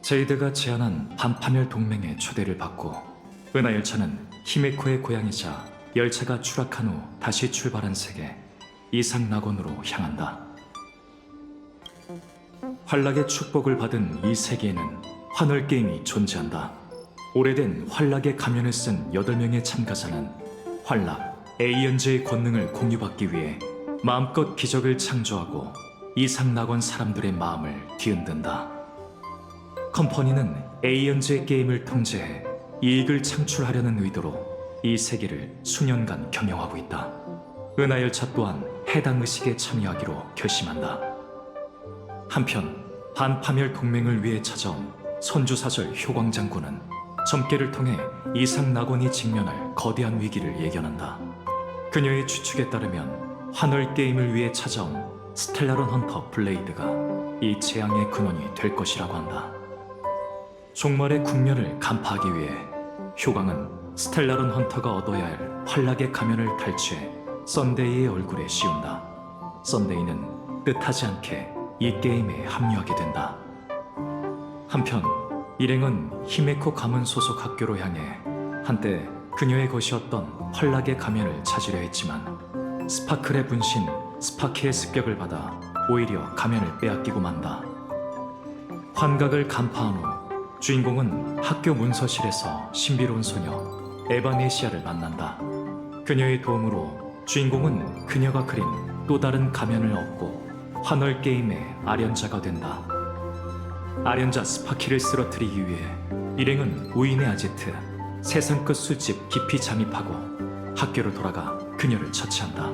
제이드가 제안한 반파멸 동맹의 초대를 받고 은하열차는 히메코의 고향이자 열차가 추락한 후 다시 출발한 세계 이상낙원으로 향한다. 환락의 축복을 받은 이 세계에는 환월게임이 존재한다. 오래된 환락의 가면을 쓴 8명의 참가자는 환락, 에이언즈의 권능을 공유받기 위해 마음껏 기적을 창조하고 이상낙원 사람들의 마음을 뒤흔든다. 컴퍼니는 에이언즈의 게임을 통제해 이익을 창출하려는 의도로 이 세계를 수년간 경영하고 있다. 은하열차 또한 해당 의식에 참여하기로 결심한다. 한편 반파멸 동맹을 위해 찾아온 선주사절 효광 장군은 점괘를 통해 이상낙원이 직면할 거대한 위기를 예견한다. 그녀의 추측에 따르면 환월 게임을 위해 찾아온 스텔라론 헌터 블레이드가 이 재앙의 근원이 될 것이라고 한다. 종말의 국면을 간파하기 위해 효광은 스텔라론 헌터가 얻어야 할 환락의 가면을 탈취해 썬데이의 얼굴에 씌운다. 썬데이는 뜻하지 않게 이 게임에 합류하게 된다. 한편 일행은 히메코 가문 소속 학교로 향해 한때 그녀의 것이었던 환락의 가면을 찾으려 했지만 스파클의 분신 스파키의 습격을 받아 오히려 가면을 빼앗기고 만다. 환각을 간파한 후 주인공은 학교 문서실에서 신비로운 소녀 에바네시아를 만난다. 그녀의 도움으로 주인공은 그녀가 그린 또 다른 가면을 얻고 환월 게임의 아련자가 된다. 아련자 스파키를 쓰러뜨리기 위해 일행은 우인의 아제트 세상 끝 술집 깊이 잠입하고 학교로 돌아가 그녀를 처치한다.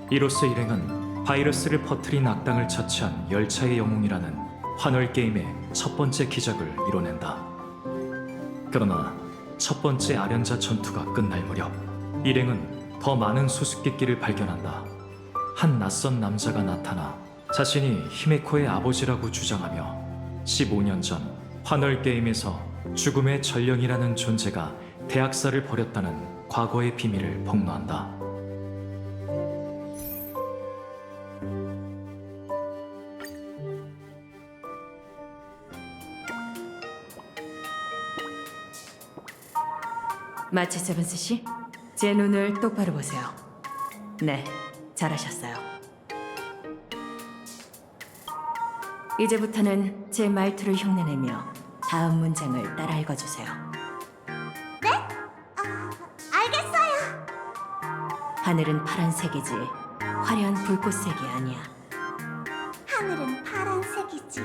이로써 일행은 바이러스를 퍼뜨린 악당을 처치한 열차의 영웅이라는 환월 게임의 첫 번째 기적을 이뤄낸다. 그러나 첫 번째 아련자 전투가 끝날 무렵 일행은 더 많은 수수께끼를 발견한다. 한 낯선 남자가 나타나 자신이 히메코의 아버지라고 주장하며 15년 전 환월 게임에서 죽음의 전령이라는 존재가 대학살을 벌였다는 과거의 비밀을 폭로한다. 마치 세븐스 씨, 제 눈을 똑바로 보세요. 네, 잘하셨어요. 이제부터는 제 말투를 흉내내며 다음 문장을 따라 읽어주세요. 알겠어요. 하늘은 파란색이지 화려한 불꽃색이 아니야. 하늘은 파란색이지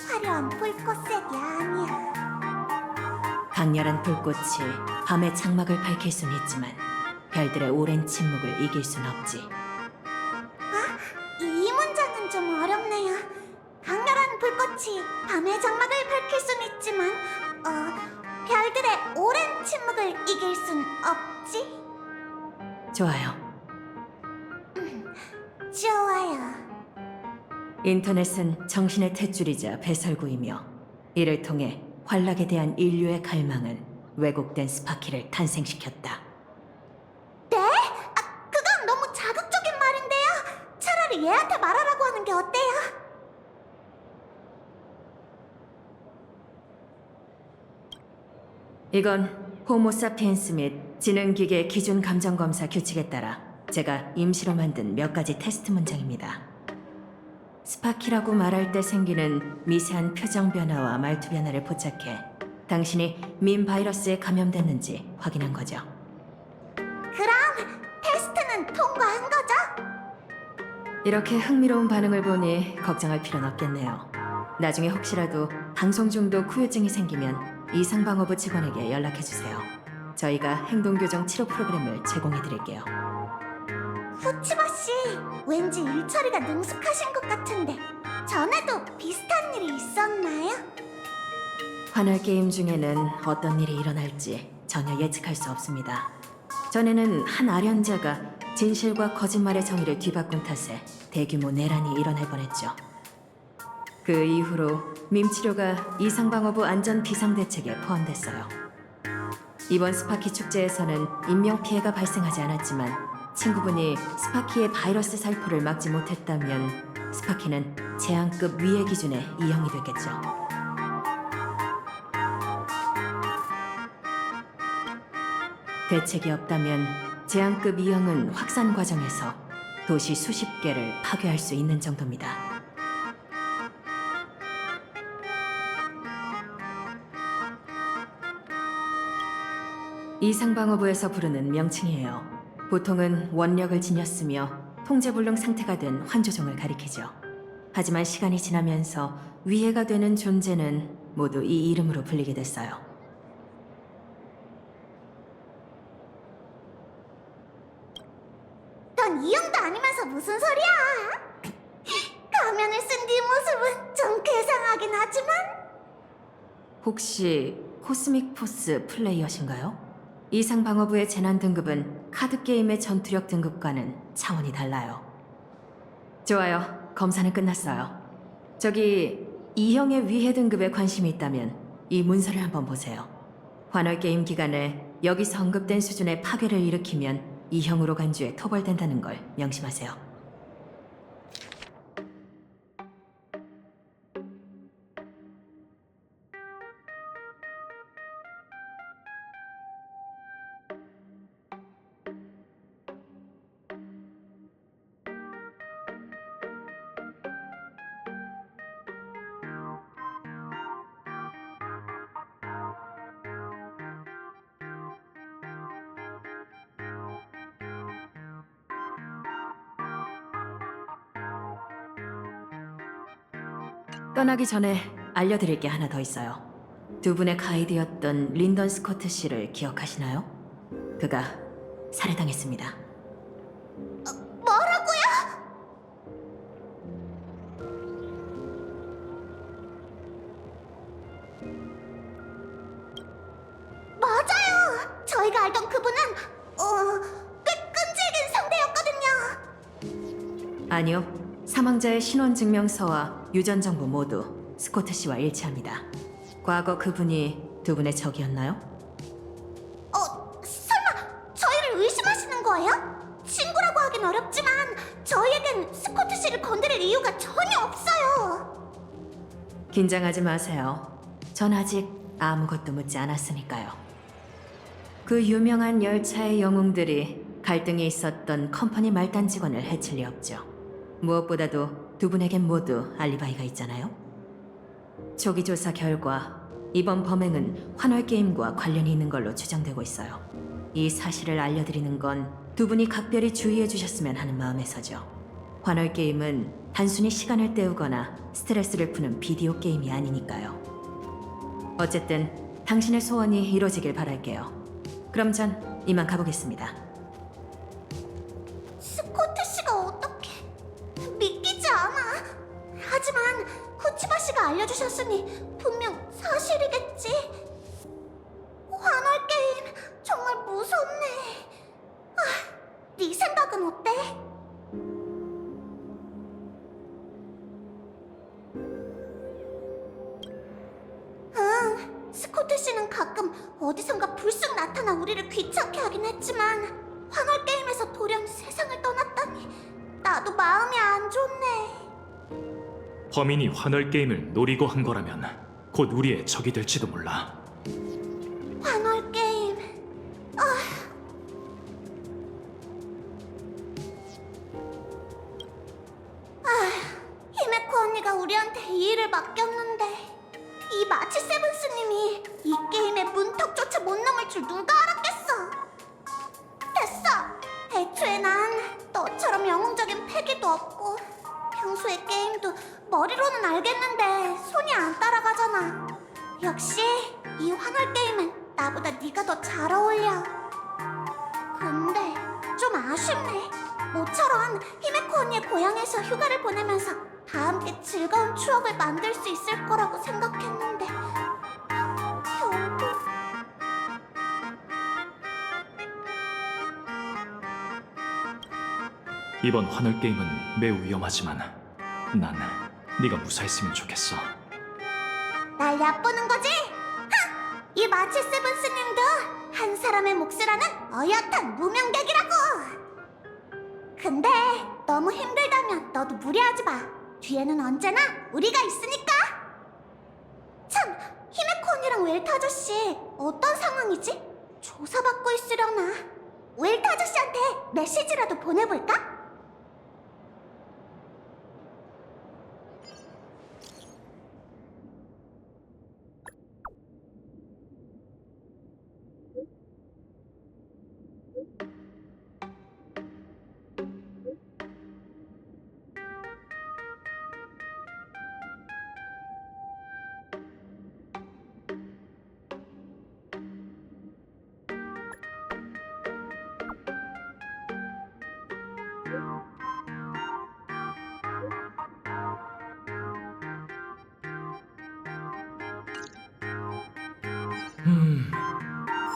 화려한 불꽃색이 아니야. 강렬한 불꽃이 밤의 장막을 밝힐 순 있지만 별들의 오랜 침묵을 이길 순 없지. 이 문장은 좀 어렵네요. 강렬한 불꽃이 밤의 장막을 밝힐 순 있지만 별들의 오랜 침묵을 이길 순 없지? 좋아요. 좋아요. 인터넷은 정신의 탯줄이자 배설구이며 이를 통해 환락에 대한 인류의 갈망은 왜곡된 스파키를 탄생시켰다. 네? 그건 너무 자극적인 말인데요. 차라리 얘한테 말하라고 하는 게 어때요? 이건 호모사피엔스 및 지능기계 기준 감정 검사 규칙에 따라 제가 임시로 만든 몇 가지 테스트 문장입니다. 스파키라고 말할 때 생기는 미세한 표정 변화와 말투 변화를 포착해 당신이 민 바이러스에 감염됐는지 확인한 거죠. 그럼 테스트는 통과한 거죠? 이렇게 흥미로운 반응을 보니 걱정할 필요는 없겠네요. 나중에 혹시라도 방송 중독 후유증이 생기면 이상방어부 직원에게 연락해주세요. 저희가 행동교정 치료 프로그램을 제공해드릴게요. 후치바 씨, 왠지 일 처리가 능숙하신 것 같은데 전에도 비슷한 일이 있었나요? 환월 게임 중에는 어떤 일이 일어날지 전혀 예측할 수 없습니다. 전에는 한 아련자가 진실과 거짓말의 정의를 뒤바꾼 탓에 대규모 내란이 일어날 뻔했죠. 그 이후로 밈치료가 이상방어부 안전 비상대책에 포함됐어요. 이번 스파키 축제에서는 인명피해가 발생하지 않았지만 친구분이 스파키의 바이러스 살포를 막지 못했다면 스파키는 재앙급 위해 기준의 2형이 되겠죠. 대책이 없다면 제한급 이형은 확산 과정에서 도시 수십 개를 파괴할 수 있는 정도입니다. 이상방어부에서 부르는 명칭이에요. 보통은 원력을 지녔으며 통제불능 상태가 된 환조종을 가리키죠. 하지만 시간이 지나면서 위해가 되는 존재는 모두 이 이름으로 불리게 됐어요. 넌 이형도 아니면서 무슨 소리야? 가면을 쓴 네 모습은 좀 괴상하긴 하지만 혹시 코스믹 포스 플레이어신가요? 이상방어부의 재난 등급은 카드 게임의 전투력 등급과는 차원이 달라요. 좋아요. 검사는 끝났어요. 저기 이형의 위해 등급에 관심이 있다면 이 문서를 한번 보세요. 환월 게임 기간에 여기서 언급된 수준의 파괴를 일으키면 이형으로 간주에 토벌된다는 걸 명심하세요. 떠나기 전에 알려드릴 게 하나 더 있어요. 두 분의 가이드였던 린던 스코트 씨를 기억하시나요? 그가 살해당했습니다. 뭐라고요? 맞아요. 저희가 알던 그분은 꽤 끈질긴 상대였거든요. 아니요. 사망자의 신원 증명서와 유전 정보 모두 스코트 씨와 일치합니다. 과거 그분이 두 분의 적이었나요? 설마 저희를 의심하시는 거예요? 친구라고 하긴 어렵지만 저희에겐 스코트 씨를 건드릴 이유가 전혀 없어요. 긴장하지 마세요. 전 아직 아무것도 묻지 않았으니까요. 그 유명한 열차의 영웅들이 갈등이 있었던 컴퍼니 말단 직원을 해칠 리 없죠. 무엇보다도 두 분에겐 모두 알리바이가 있잖아요. 초기 조사 결과 이번 범행은 환월 게임과 관련이 있는 걸로 추정되고 있어요. 이 사실을 알려드리는 건 두 분이 각별히 주의해 주셨으면 하는 마음에서죠. 환월 게임은 단순히 시간을 때우거나 스트레스를 푸는 비디오 게임이 아니니까요. 어쨌든 당신의 소원이 이루어지길 바랄게요. 그럼 전 이만 가보겠습니다. 스코트 씨가 어떻게 믿기지 않아. 하지만 쿠치바 씨가 알려주셨으니 분명 사실이겠지. 환월 게임 정말 무섭네. 네 생각은 어때? 스코트 씨는 가끔 어디선가 불쑥 나타나 우리를 귀찮게 하긴 했지만 환월 게임에서 돌연 세상을 떠났다니 나도 마음이 안 좋네. 범인이 환월 게임을 노리고 한 거라면 곧 우리의 적이 될지도 몰라. 환월 게임. 히메코 언니가 우리한테 이 일을 맡겼는데 이 마치 세븐스님이 이 게임의 문턱조차 못 넘을 줄 누가 알았겠어. 됐어. 애초에 난 너처럼 영웅적인 패기도 없고 평소에 게임도 머리로는 알겠는데 손이 안 따라가잖아. 역시 이 환월 게임은 나보다 네가 더 잘 어울려. 근데 좀 아쉽네. 모처럼 히메코 언니의 고향에서 휴가를 보내면서 다 함께 즐거운 추억을 만들 수 있을 거라고 생각했는데 결국 이번 환월 게임은 매우 위험하지만 난 네가 무사했으면 좋겠어. 날 얕보는 거지? 이 마치 세븐스님도 한 사람의 몫이라는 어엿한 무명객이라고. 근데 너무 힘들다면 너도 무리하지 마. 뒤에는 언제나 우리가 있으니까. 참, 히메코 언니랑 웰트 아저씨 어떤 상황이지? 조사받고 있으려나? 웰트 아저씨한테 메시지라도 보내볼까?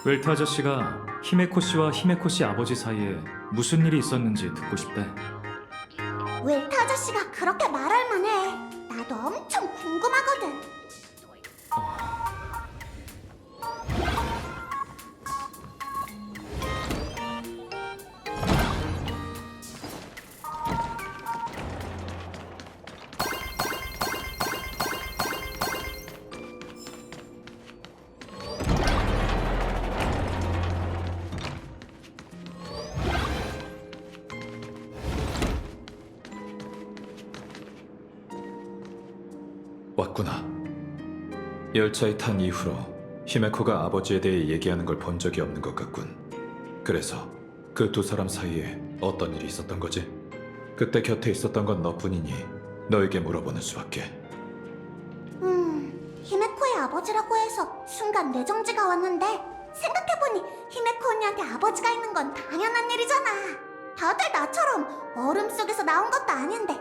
웰트 아저씨가 히메코 씨와 히메코 씨 아버지 사이에 무슨 일이 있었는지 듣고 싶대. 웰트 아저씨가 그렇게 말할 만해. 나도 엄청 궁금하거든. 왔구나. 열차에 탄 이후로 히메코가 아버지에 대해 얘기하는 걸 본 적이 없는 것 같군. 그래서 그 두 사람 사이에 어떤 일이 있었던 거지? 그때 곁에 있었던 건 너뿐이니 너에게 물어보는 수밖에. 히메코의 아버지라고 해서 순간 뇌정지가 왔는데 생각해보니 히메코 언니한테 아버지가 있는 건 당연한 일이잖아. 다들 나처럼 얼음 속에서 나온 것도 아닌데.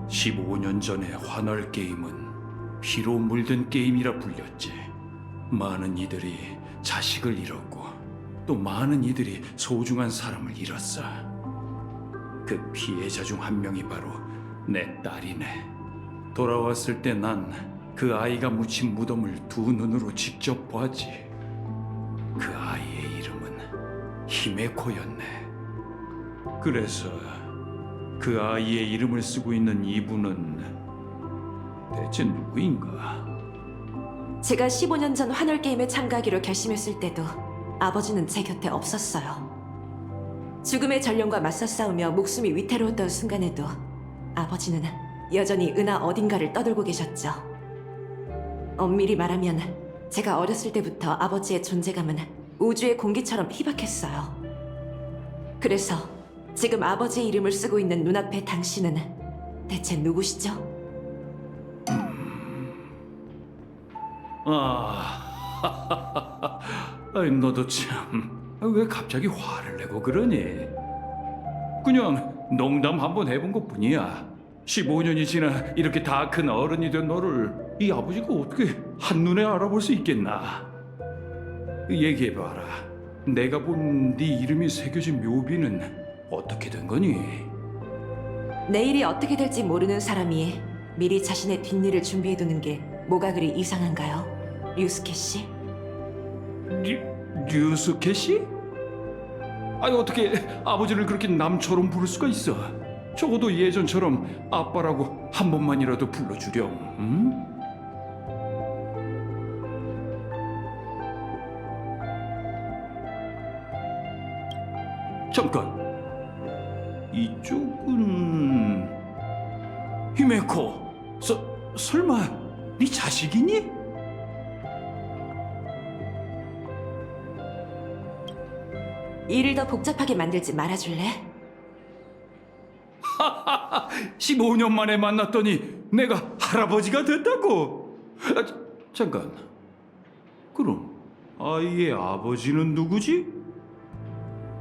(15년) 전의 환월 게임은 피로 물든 게임이라 불렸지. 많은 이들이 자식을 잃었고 또 많은 이들이 소중한 사람을 잃었어. 그 피해자 중 한 명이 바로 내 딸이네. 돌아왔을 때 난 그 아이가 묻힌 무덤을 두 눈으로 직접 봤지. 그 아이의 이름은 히메코였네. 그래서 그 아이의 이름을 쓰고 있는 이분은 대체 누구인가? 제가 15년 전 환월 게임에 참가하기로 결심했을 때도 아버지는 제 곁에 없었어요. 죽음의 전령과 맞서 싸우며 목숨이 위태로웠던 순간에도 아버지는 여전히 은하 어딘가를 떠돌고 계셨죠. 엄밀히 말하면 제가 어렸을 때부터 아버지의 존재감은 우주의 공기처럼 희박했어요. 그래서 지금 아버지의 이름을 쓰고 있는 눈앞의 당신은 대체 누구시죠? 아이, 너도 참 왜 갑자기 화를 내고 그러니? 그냥 농담 한번 해본 것뿐이야. 15년이 지나 이렇게 다 큰 어른이 된 너를 이 아버지가 어떻게 한눈에 알아볼 수 있겠나? 얘기해봐라. 내가 본 네 이름이 새겨진 묘비는 어떻게 된 거니? 내일이 어떻게 될지 모르는 사람이 미리 자신의 뒷일을 준비해두는 게 뭐가 그리 이상한가요? 류스케 씨? 류스케 씨? 아니 어떻게 아버지를 그렇게 남처럼 부를 수가 있어? 적어도 예전처럼 아빠라고 한 번만이라도 불러주렴. 응? 잠깐. 이쪽은 히메코. 설마 네 자식이니? 일을 더 복잡하게 만들지 말아줄래? 15년 만에 만났더니 내가 할아버지가 됐다고? 잠깐. 그럼 아이의 아버지는 누구지?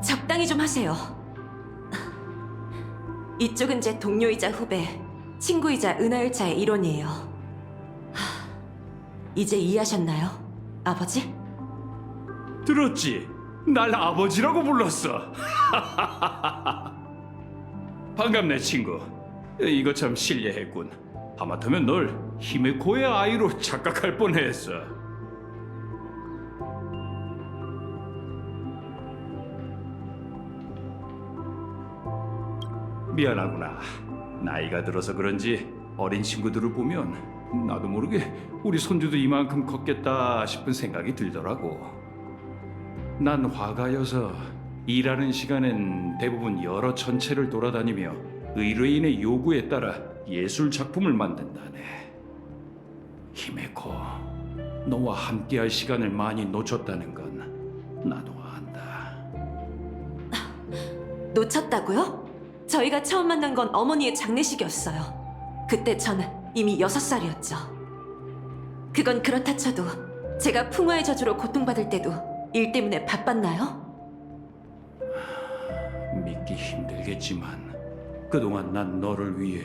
적당히 좀 하세요. 이쪽은 제 동료이자 후배, 친구이자 은하열차의 일원이에요. 이제 이해하셨나요, 아버지? 들었지? 날 아버지라고 불렀어. 반갑네, 친구. 이거 참 실례했군. 하마터면 널 히메코의 아이로 착각할 뻔했어. 미안하구나. 나이가 들어서 그런지 어린 친구들을 보면 나도 모르게 우리 손주도 이만큼 컸겠다 싶은 생각이 들더라고. 난 화가여서 일하는 시간엔 대부분 여러 천체를 돌아다니며 의뢰인의 요구에 따라 예술 작품을 만든다네. 히메코, 너와 함께할 시간을 많이 놓쳤다는 건 나도 안다. 놓쳤다고요? 저희가 처음 만난 건 어머니의 장례식이었어요. 그때 전 이미 6살이었죠. 그건 그렇다 쳐도 제가 풍화의 저주로 고통받을 때도 일 때문에 바빴나요? 믿기 힘들겠지만 그동안 난 너를 위해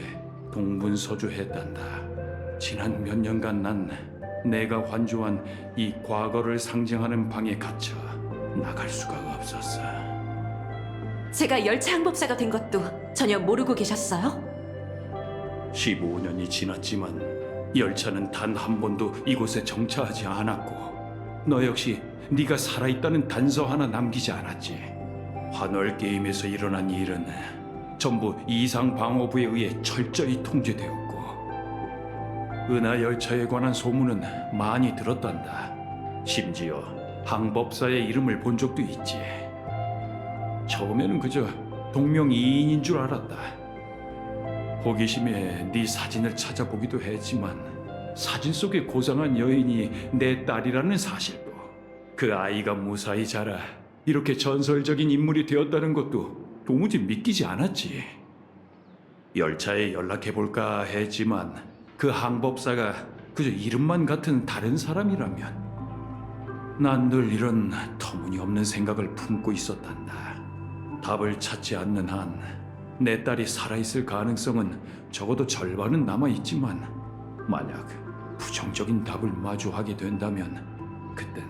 동분서주했단다. 지난 몇 년간 난 내가 환조한 이 과거를 상징하는 방에 갇혀 나갈 수가 없었어. 제가 열차 항법사가 된 것도 전혀 모르고 계셨어요? 15년이 지났지만 열차는 단 한 번도 이곳에 정차하지 않았고 너 역시 네가 살아있다는 단서 하나 남기지 않았지. 환월 게임에서 일어난 일은 전부 이상방어부에 의해 철저히 통제되었고 은하 열차에 관한 소문은 많이 들었단다. 심지어 항법사의 이름을 본 적도 있지. 처음에는 그저 동명이인인 줄 알았다. 호기심에 네 사진을 찾아보기도 했지만 사진 속의 고상한 여인이 내 딸이라는 사실도, 그 아이가 무사히 자라 이렇게 전설적인 인물이 되었다는 것도 도무지 믿기지 않았지. 열차에 연락해볼까 했지만 그 항법사가 그저 이름만 같은 다른 사람이라면 난 늘 이런 터무니없는 생각을 품고 있었단다. 답을 찾지 않는 한 내 딸이 살아있을 가능성은 적어도 절반은 남아있지만 만약 부정적인 답을 마주하게 된다면 그땐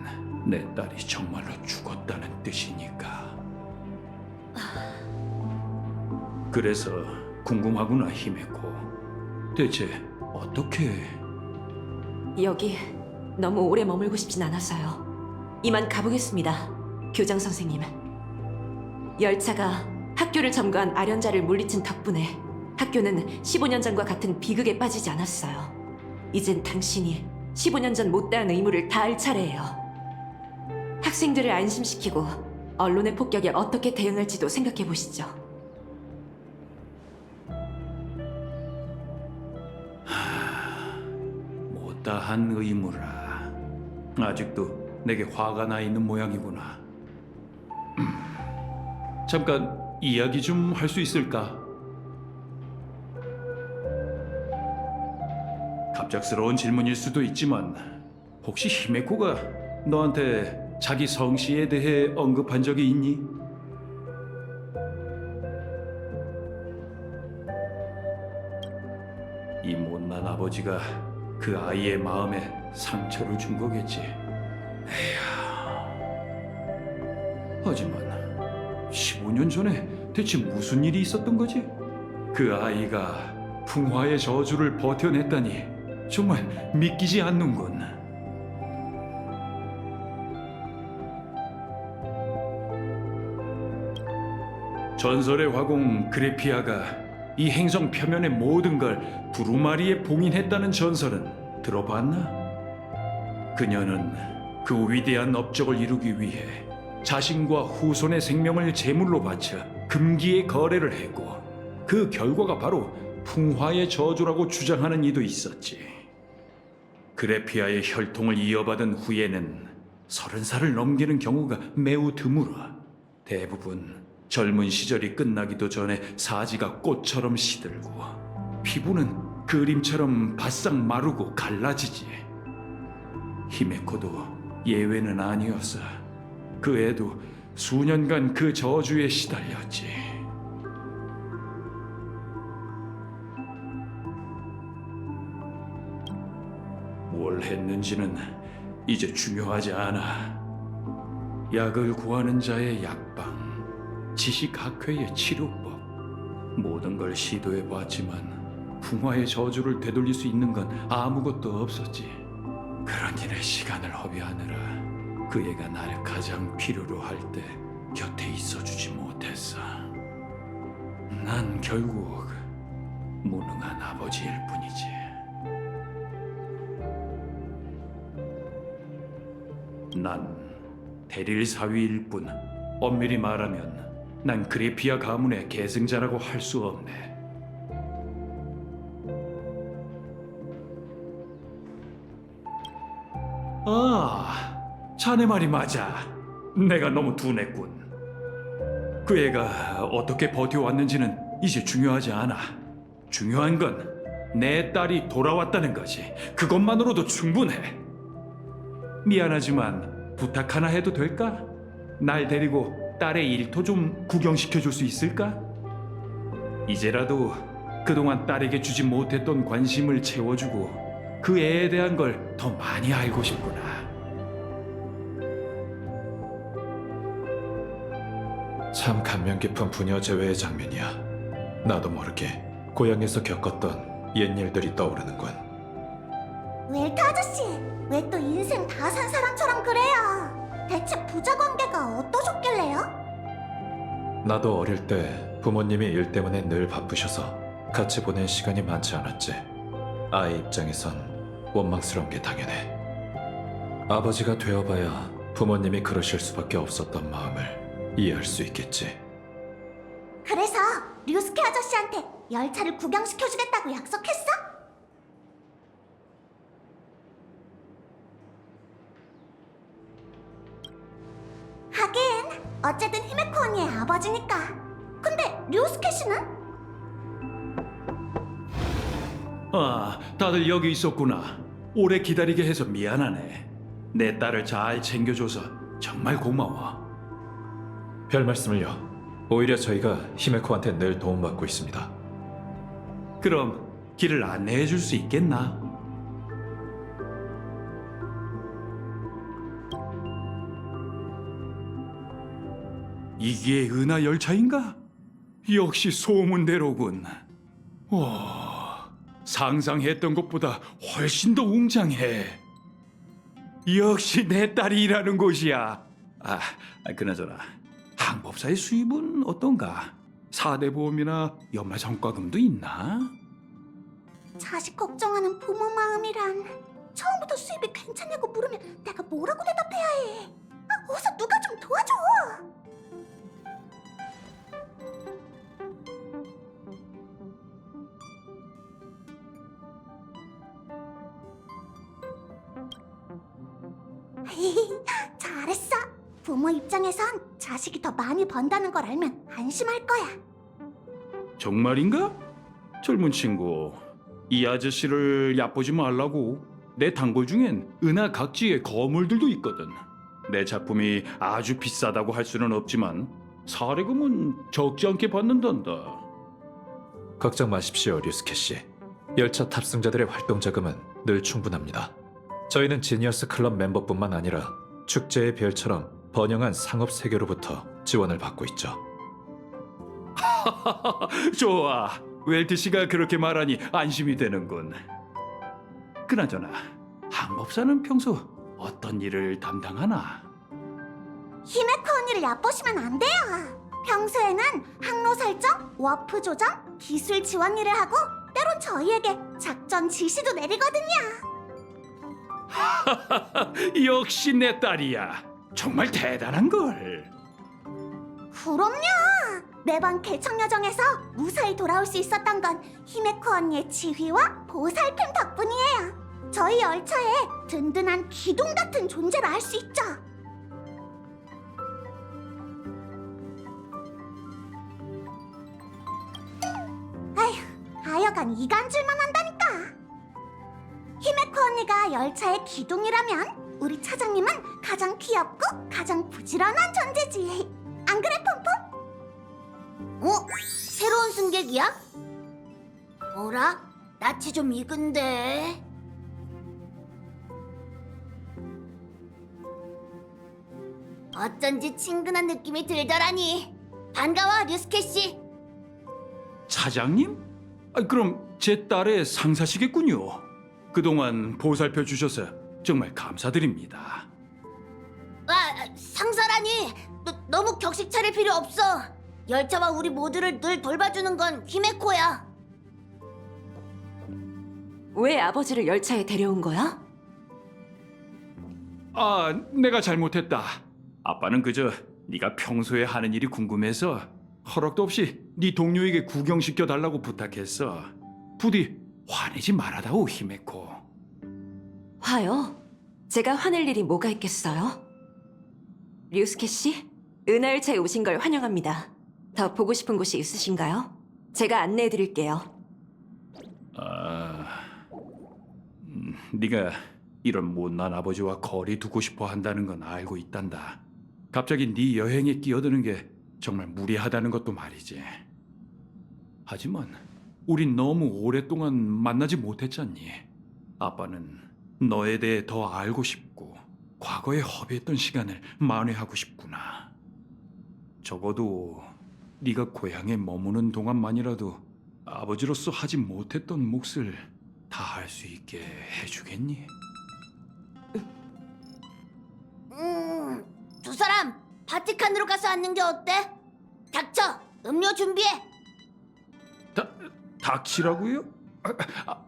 내 딸이 정말로 죽었다는 뜻이니까. 그래서 궁금하구나, 히메코. 대체 어떻게... 여기 너무 오래 머물고 싶진 않아서요. 이만 가보겠습니다, 교장 선생님. 열차가 학교를 점거한 아련자를 물리친 덕분에 학교는 15년 전과 같은 비극에 빠지지 않았어요. 이젠 당신이 15년 전 못다한 의무를 다할 차례예요. 학생들을 안심시키고 언론의 폭격에 어떻게 대응할지도 생각해 보시죠. 못다한 의무라. 아직도 내게 화가 나 있는 모양이구나. 잠깐 이야기 좀 할 수 있을까? 갑작스러운 질문일 수도 있지만 혹시 히메코가 너한테 자기 성씨에 대해 언급한 적이 있니? 이 못난 아버지가 그 아이의 마음에 상처를 준 거겠지. 하지만 15년 전에 대체 무슨 일이 있었던 거지? 그 아이가 풍화의 저주를 버텨냈다니 정말 믿기지 않는군. 전설의 화공 그레피아가 이 행성 표면의 모든 걸 부루마리에 봉인했다는 전설은 들어봤나? 그녀는 그 위대한 업적을 이루기 위해 자신과 후손의 생명을 제물로 바쳐 금기의 거래를 했고 그 결과가 바로 풍화의 저주라고 주장하는 이도 있었지. 그레피아의 혈통을 이어받은 후에는 30살을 넘기는 경우가 매우 드물어. 대부분 젊은 시절이 끝나기도 전에 사지가 꽃처럼 시들고 피부는 그림처럼 바싹 마르고 갈라지지. 히메코도 예외는 아니었어. 그 애도 수년간 그 저주에 시달렸지. 뭘 했는지는 이제 중요하지 않아. 약을 구하는 자의 약방, 지식학회의 치료법, 모든 걸 시도해봤지만 풍화의 저주를 되돌릴 수 있는 건 아무것도 없었지. 그런 일에 시간을 허비하느라 그 애가 날 가장 필요로 할 때 곁에 있어주지 못했어. 난 결국 무능한 아버지일 뿐이지. 난 대릴 사위일 뿐. 엄밀히 말하면 난 그래피아 가문의 계승자라고 할 수 없네. 아, 자네 말이 맞아. 내가 너무 둔했군. 그 애가 어떻게 버텨왔는지는 이제 중요하지 않아. 중요한 건 내 딸이 돌아왔다는 거지. 그것만으로도 충분해. 미안하지만 부탁 하나 해도 될까? 날 데리고 딸의 일터 좀 구경시켜줄 수 있을까? 이제라도 그동안 딸에게 주지 못했던 관심을 채워주고 그 애에 대한 걸 더 많이 알고 싶구나. 참 감명 깊은 부녀 제외의 장면이야. 나도 모르게 고향에서 겪었던 옛 일들이 떠오르는군. 웰트 아저씨, 왜 또 인생 다 산 사람처럼 그래요? 대체 부자 관계가 어떠셨길래요? 나도 어릴 때 부모님이 일 때문에 늘 바쁘셔서 같이 보낸 시간이 많지 않았지. 아이 입장에선 원망스러운 게 당연해. 아버지가 되어봐야 부모님이 그러실 수밖에 없었던 마음을 이해할 수 있겠지. 그래서 류스케 아저씨한테 열차를 구경시켜주겠다고 약속했어? 하긴 어쨌든 히메코 언니의 아버지니까. 근데 류스케 씨는? 아, 다들 여기 있었구나. 오래 기다리게 해서 미안하네. 내 딸을 잘 챙겨줘서 정말 고마워. 별 말씀을요. 오히려 저희가 히메코한테 늘 도움받고 있습니다. 그럼 길을 안내해 줄 수 있겠나? 이게 은하 열차인가? 역시 소문대로군. 와, 상상했던 것보다 훨씬 더 웅장해. 역시 내 딸이 일하는 곳이야. 그나저나 항법사의 수입은 어떤가? 4대 보험이나 연말 성과금도 있나? 자식 걱정하는 부모 마음이란. 처음부터 수입이 괜찮냐고 물으면 내가 뭐라고 대답해야 해? 어서 누가 좀 도와줘. 잘했어. 부모 입장에선 자식이 더 많이 번다는 걸 알면 안심할 거야. 정말인가? 젊은 친구, 이 아저씨를 얕보지 말라고. 내 단골 중엔 은하 각지의 거물들도 있거든. 내 작품이 아주 비싸다고 할 수는 없지만 사례금은 적지 않게 받는단다. 걱정 마십시오, 류스케 씨. 열차 탑승자들의 활동 자금은 늘 충분합니다. 저희는 지니어스 클럽 멤버뿐만 아니라 축제의 별처럼 번영한 상업 세계로부터 지원을 받고 있죠. 좋아, 웰트 씨가 그렇게 말하니 안심이 되는군. 그나저나 항법사는 평소 어떤 일을 담당하나? 히메코 언니를 얕보시면 안 돼요. 평소에는 항로 설정, 워프 조정, 기술 지원 일을 하고 때론 저희에게 작전 지시도 내리거든요. 역시 내 딸이야. 정말 대단한 걸. 그럼요. 매번 개척 여정에서 무사히 돌아올 수 있었던 건 히메코 언니의 지휘와 보살핌 덕분이에요. 저희 열차에 든든한 기둥 같은 존재라 할 수 있죠. 아휴, 하여간 이간질만 한다니까. 히메코 언니가 열차의 기둥이라면 우리 차장님은 가장 귀엽고 가장 부지런한 존재지. 안 그래, 폼폼? 새로운 승객이야? 뭐라? 낯이 좀 익은데. 어쩐지 친근한 느낌이 들더라니. 반가워, 류스케 씨. 차장님? 그럼 제 딸의 상사시겠군요. 그동안 보살펴 주셔서 정말 감사드립니다. 상사라니. 너무 격식 차릴 필요 없어. 열차와 우리 모두를 늘 돌봐주는 건 히메코야. 왜 아버지를 열차에 데려온 거야? 아, 내가 잘못했다. 아빠는 그저 네가 평소에 하는 일이 궁금해서 허락도 없이 네 동료에게 구경시켜 달라고 부탁했어. 부디 화내지 말아다오, 히메코. 화요? 제가 화낼 일이 뭐가 있겠어요? 류스케 씨, 은하열차에 오신 걸 환영합니다. 더 보고 싶은 곳이 있으신가요? 제가 안내해 드릴게요. 네가 이런 못난 아버지와 거리 두고 싶어 한다는 건 알고 있단다. 갑자기 네 여행에 끼어드는 게 정말 무리하다는 것도 말이지. 하지만 우린 너무 오랫동안 만나지 못했잖니. 아빠는 너에 대해 더 알고 싶고 과거에 허비했던 시간을 만회하고 싶구나. 적어도 네가 고향에 머무는 동안만이라도 아버지로서 하지 못했던 몫을 다 할 수 있게 해주겠니? 두 사람 바티칸으로 가서 앉는 게 어때? 닥쳐, 음료 준비해. 닥치라고요?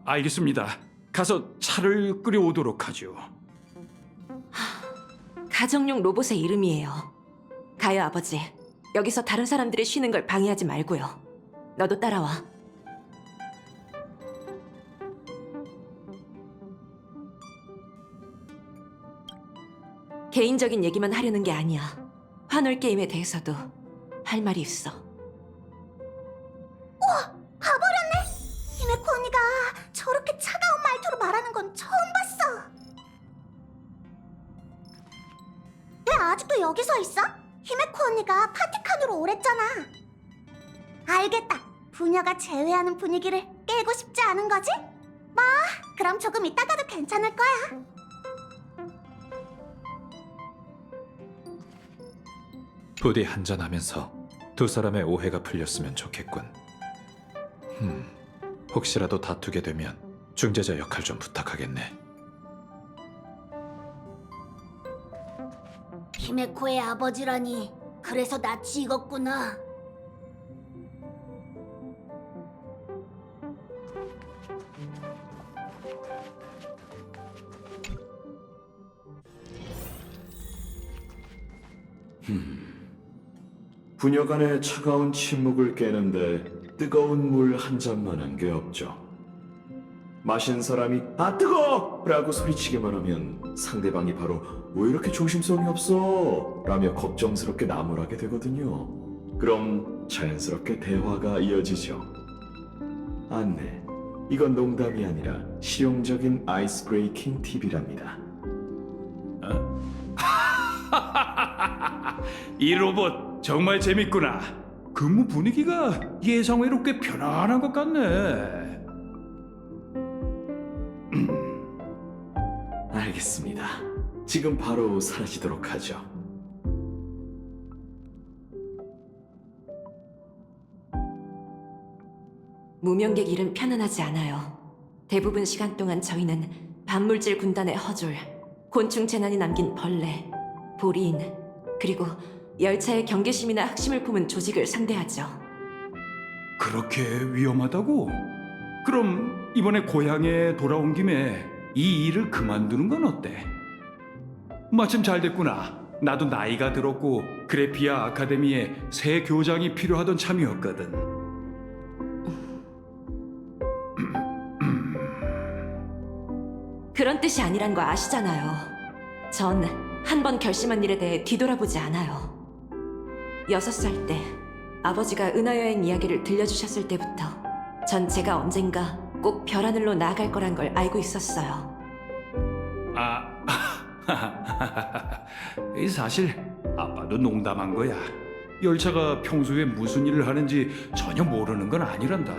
알겠습니다. 가서 차를 끓여오도록 하죠. 가정용 로봇의 이름이에요. 가요, 아버지. 여기서 다른 사람들이 쉬는 걸 방해하지 말고요. 너도 따라와. 개인적인 얘기만 하려는 게 아니야. 환월 게임에 대해서도 할 말이 있어. 가버렸네. 히메코 언니가 저렇게 차가운 말투로 말하는 건 처음 봤어. 왜 아직도 여기 서 있어? 히메코 언니가 파티칸으로 오랬잖아. 알겠다. 부녀가 제외하는 분위기를 깨고 싶지 않은 거지? 뭐, 그럼 조금 이따 가도 괜찮을 거야. 부디 한잔하면서 두 사람의 오해가 풀렸으면 좋겠군. 혹시라도 다투게 되면 중재자 역할 좀 부탁하겠네. 히메코의 아버지라니. 그래서 낯이 익었구나. 부녀 간의 차가운 침묵을 깨는데 뜨거운 물 한 잔만한 게 없죠. 마신 사람이 아 뜨거! 라고 소리치기만 하면 상대방이 바로 왜 이렇게 조심성이 없어? 라며 걱정스럽게 나무라게 되거든요. 그럼 자연스럽게 대화가 이어지죠. 안내, 이건 농담이 아니라 실용적인 아이스 브레이킹 팁이랍니다. 이 로봇 정말 재밌구나. 근무 분위기가 예상외로 꽤 편안한 것 같네. 알겠습니다. 지금 바로 사라지도록 하죠. 무명객 일은 편안하지 않아요. 대부분 시간 동안 저희는 반물질 군단의 허졸, 곤충 재난이 남긴 벌레, 보리인, 그리고 열차의 경계심이나 학심을 품은 조직을 상대하죠. 그렇게 위험하다고? 그럼 이번에 고향에 돌아온 김에 이 일을 그만두는 건 어때? 마침 잘 됐구나. 나도 나이가 들었고 그래피아 아카데미에 새 교장이 필요하던 참이었거든. 그런 뜻이 아니란 거 아시잖아요. 전 한 번 결심한 일에 대해 뒤돌아보지 않아요. 6살 때 아버지가 은하여행 이야기를 들려주셨을 때부터 전 제가 언젠가 꼭 별하늘로 나아갈 거란 걸 알고 있었어요. 사실 아빠도 농담한 거야. 열차가 평소에 무슨 일을 하는지 전혀 모르는 건 아니란다.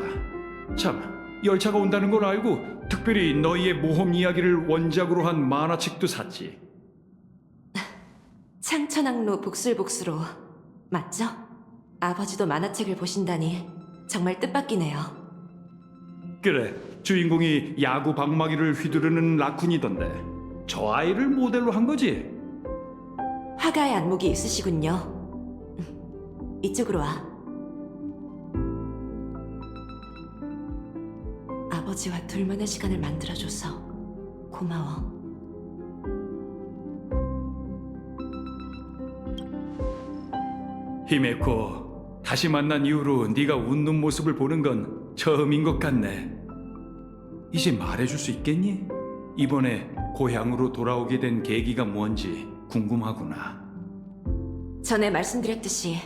참, 열차가 온다는 걸 알고 특별히 너희의 모험 이야기를 원작으로 한 만화책도 샀지. 창천항로 복슬복스로 맞죠? 아버지도 만화책을 보신다니 정말 뜻밖이네요. 그래, 주인공이 야구 방망이를 휘두르는 라쿤이던데 저 아이를 모델로 한 거지? 화가의 안목이 있으시군요. 이쪽으로 와. 아버지와 둘만의 시간을 만들어줘서 고마워. 히메코, 다시 만난 이후로 네가 웃는 모습을 보는 건 처음인 것 같네. 이제 말해줄 수 있겠니? 이번에 고향으로 돌아오게 된 계기가 뭔지 궁금하구나. 전에 말씀드렸듯이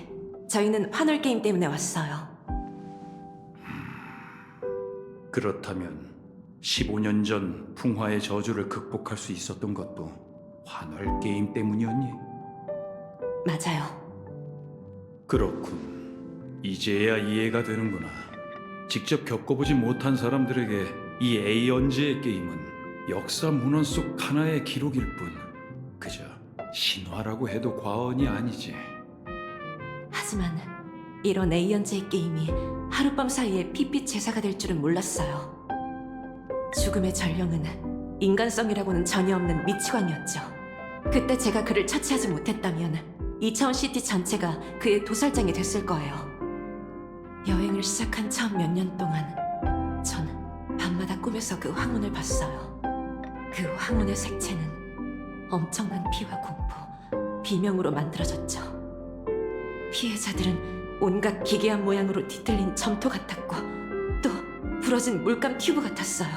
저희는 환월 게임 때문에 왔어요. 그렇다면 15년 전 풍화의 저주를 극복할 수 있었던 것도 환월 게임 때문이었니? 맞아요. 그렇군. 이제야 이해가 되는구나. 직접 겪어보지 못한 사람들에게 이 에이언즈의 게임은 역사 문헌 속 하나의 기록일 뿐 그저 신화라고 해도 과언이 아니지. 하지만 이런 에이언즈의 게임이 하룻밤 사이에 핏빛 제사가 될 줄은 몰랐어요. 죽음의 전령은 인간성이라고는 전혀 없는 미치광이었죠. 그때 제가 그를 처치하지 못했다면 2차원 시티 전체가 그의 도살장이 됐을 거예요. 여행을 시작한 처음 몇 년 동안 전 밤마다 꿈에서 그 황혼을 봤어요. 그 황혼의 색채는 엄청난 피와 공포, 비명으로 만들어졌죠. 피해자들은 온갖 기괴한 모양으로 뒤틀린 점토 같았고 또 부러진 물감 튜브 같았어요.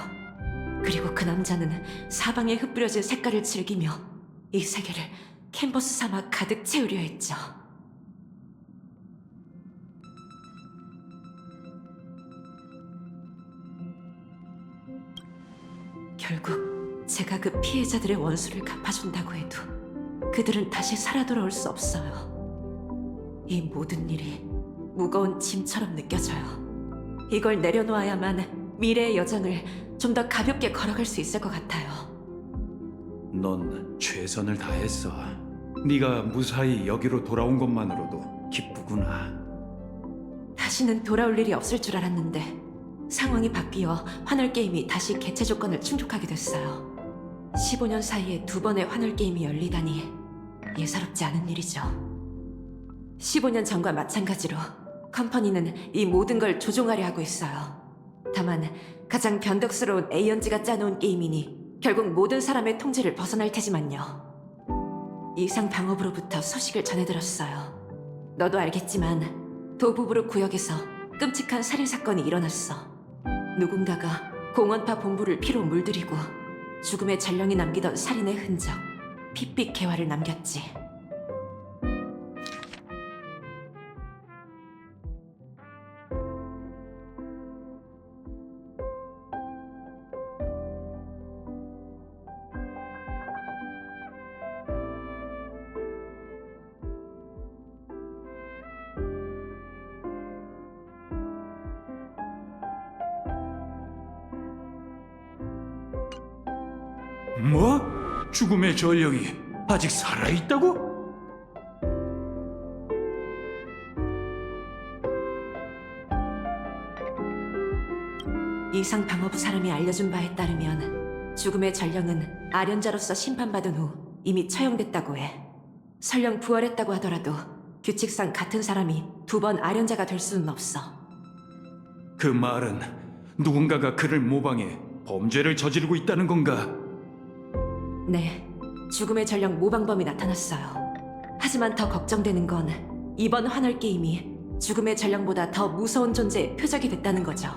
그리고 그 남자는 사방에 흩뿌려진 색깔을 즐기며 이 세계를 캔버스 삼아 가득 채우려 했죠. 결국 제가 그 피해자들의 원수를 갚아준다고 해도 그들은 다시 살아 돌아올 수 없어요. 이 모든 일이 무거운 짐처럼 느껴져요. 이걸 내려놓아야만 미래의 여정을 좀 더 가볍게 걸어갈 수 있을 것 같아요. 넌 최선을 다했어. 네가 무사히 여기로 돌아온 것만으로도 기쁘구나. 다시는 돌아올 일이 없을 줄 알았는데 상황이 바뀌어 환월 게임이 다시 개최 조건을 충족하게 됐어요. 15년 사이에 2번의 환월 게임이 열리다니 예사롭지 않은 일이죠. 15년 전과 마찬가지로 컴퍼니는 이 모든 걸 조종하려 하고 있어요. 다만 가장 변덕스러운 에이언즈가 짜놓은 게임이니 결국 모든 사람의 통제를 벗어날 테지만요. 이상 방업으로부터 소식을 전해들었어요. 너도 알겠지만 도부브룩 구역에서 끔찍한 살인사건이 일어났어. 누군가가 공원파 본부를 피로 물들이고 죽음의 전령이 남기던 살인의 흔적, 핏빛 개화를 남겼지. 뭐? 죽음의 전령이 아직 살아있다고? 이상 방어부 사람이 알려준 바에 따르면 죽음의 전령은 아련자로서 심판받은 후 이미 처형됐다고 해. 설령 부활했다고 하더라도 규칙상 같은 사람이 2번 아련자가 될 수는 없어. 그 말은 누군가가 그를 모방해 범죄를 저지르고 있다는 건가? 네, 죽음의 전령 모방범이 나타났어요. 하지만 더 걱정되는 건 이번 환월 게임이 죽음의 전령보다 더 무서운 존재의 표적이 됐다는 거죠.